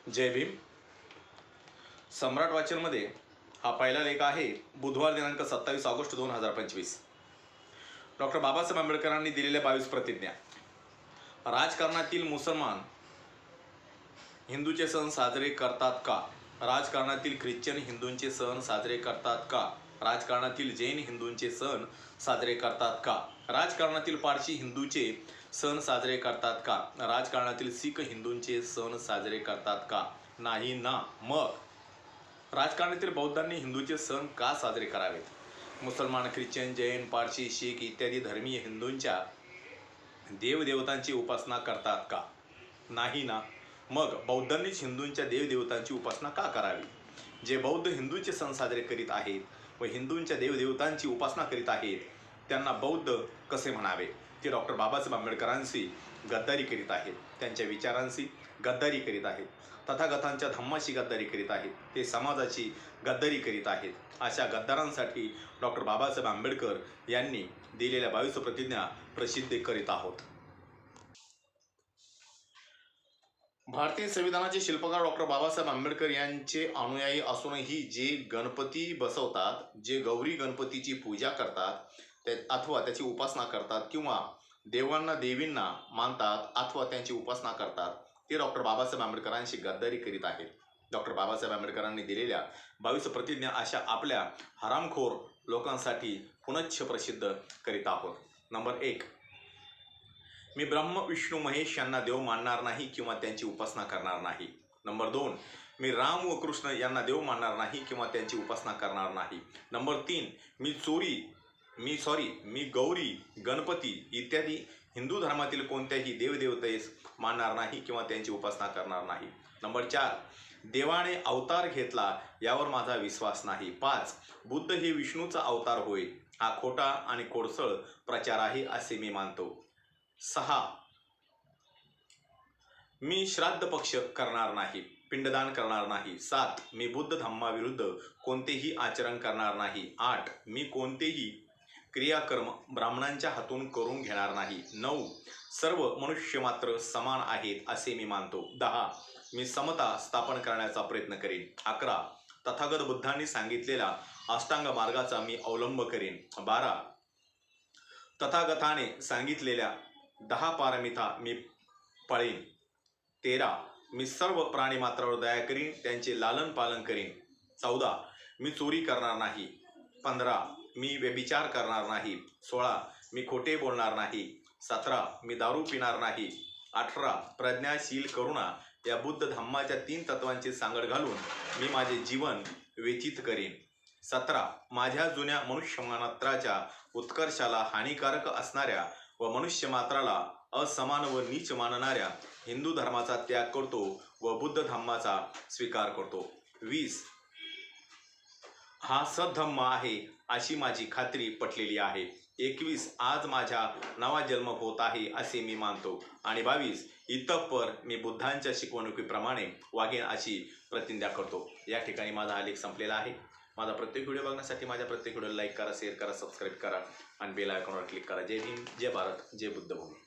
जय भीम। सम्राट वाचनमध्ये हा पहिला लेख आहे, बुधवार दिनांक 27 ऑगस्ट 2025। डॉक्टर बाबासाहेब आंबेडकरांनी दिलेल्या 22 प्रतिज्ञा। राजकारणातील मुसलमान हिंदूचे सण साजरे करतात का? राजकारणातील ख्रिश्चन हिंदूंचे सण साजरे करतात का? राजकारणातील जैन हिंदूंचे सण साजरे करतात का? राजकारणातील पारशी हिंदूचे सण साजरे करतात का? राजकारणातील शीख हिंदूंचे सण साजरे करतात का? नाही ना मग राजकारणातील बौद्धांनी हिंदूचे सण का साजरे करावेत? मुसलमान, ख्रिश्चन, जैन, पारशी, शीख इत्यादी धर्मीय हिंदूंच्या देवदेवतांची उपासना करतात का? नाही ना मग बौद्धांनीच हिंदूंच्या देवदेवतांची उपासना का करावी? जे बौद्ध हिंदूंचे सण साजरे करीत आहेत व हिंदूंच्या देवदेवतांची उपासना करीत आहेत त्यांना बौद्ध कसे म्हणावे? ते डॉक्टर बाबासाहेब आंबेडकरांशी गद्दारी करीत आहेत, त्यांच्या विचारांशी गद्दारी करीत आहेत, तथागतांच्या धम्माशी गद्दारी करीत आहेत, ते समाजाची गद्दारी करीत आहेत। अशा गद्दारांसाठी डॉक्टर बाबासाहेब आंबेडकर यांनी दिलेल्या 22 प्रतिज्ञा प्रसिद्ध करीत आहोत। भारतीय संविधानाचे शिल्पकार डॉक्टर बाबासाहेब आंबेडकर यांचे अनुयायी असूनही जे गणपती बसवतात, जे गौरी गणपतीची पूजा करतात अथवा त्याची उपासना करतात किंवा देवांना देवींना मानतात अथवा त्यांची उपासना करतात, ते डॉक्टर बाबासाहेब आंबेडकरांशी गद्दारी करीत आहेत। डॉक्टर बाबासाहेब आंबेडकरांनी दिलेल्या 22 प्रतिज्ञा अशा आपल्या हरामखोर लोकांसाठी पुनश्च प्रसिद्ध करीत आहोत। नंबर 1, मी ब्रह्म विष्णू महेश यांना देव मानणार नाही किंवा त्यांची उपासना करणार नाही। नंबर 2, मी राम व कृष्ण यांना देव मानणार नाही किंवा त्यांची उपासना करणार नाही। नंबर 3, मी गौरी, गणपती इत्यादी हिंदू धर्मातील कोणत्याही देवदेवतेस मानणार नाही किंवा त्यांची उपासना करणार नाही। नंबर 4, देवाने अवतार घेतला यावर माझा विश्वास नाही। 5, बुद्ध हे विष्णूचा अवतार होय, हा खोटा आणि खोडसळ प्रचार आहे असे मी मानतो। 6, मी श्राद्ध पक्ष करणार नाही, पिंडदान करणार नाही। 7, मी बुद्ध धम्माविरुद्ध कोणतेही आचरण करणार नाही। 8, मी कोणतेही क्रियाकर्म ब्राह्मणांच्या हातून करून घेणार नाही। 9, सर्व मनुष्य मात्र समान आहेत असे मी मानतो। 10, मी समता स्थापन करण्याचा प्रयत्न करेन। 11, तथागत बुद्धांनी सांगितलेला अष्टांग मार्गाचा मी अवलंब करेन। 12, तथागताने सांगितलेल्या 10 पारमिता मी पाळीन। 13, मी सर्व प्राणी मात्रावर दया करीन, त्यांचे लालन पालन करीन। 14, मी चोरी करणार नाही। 15, मी व्यभिचार करणार नाही। 16, मी खोटे बोलणार नाही। 17, मी दारू पिणार नाही। 18, प्रज्ञाशील करुणा या बुद्ध धम्माच्या 3 तत्वांची सांगड घालून मी माझे जीवन व्यतीत करेन। 17, माझ्या जुन्या मनुष्यमात्राच्या उत्कर्षाला हानिकारक असणाऱ्या व मनुष्यमात्राला असमान व नीच मानणाऱ्या हिंदू धर्माचा त्याग करतो व बुद्ध धम्माचा स्वीकार करतो। 20, हा सद्धम्म आहे अशी माझी खात्री पटलेली आहे। 21, आज माझ्या नवा जन्म होत आहे असे मी मानतो। आणि 22, इतपर मी बुद्धांच्या शिकवणुकीप्रमाणे वागेन अशी प्रतिज्ञा करतो। या ठिकाणी माझा हा लेख संपलेला आहे। माझा प्रत्येक व्हिडिओ बघण्यासाठी माझ्या प्रत्येक व्हिडिओला लाईक करा, शेअर करा, सबस्क्राईब करा आणि बेल आयकॉनवर क्लिक करा। जय हिंद, जय भारत, जय बुद्धभूमी।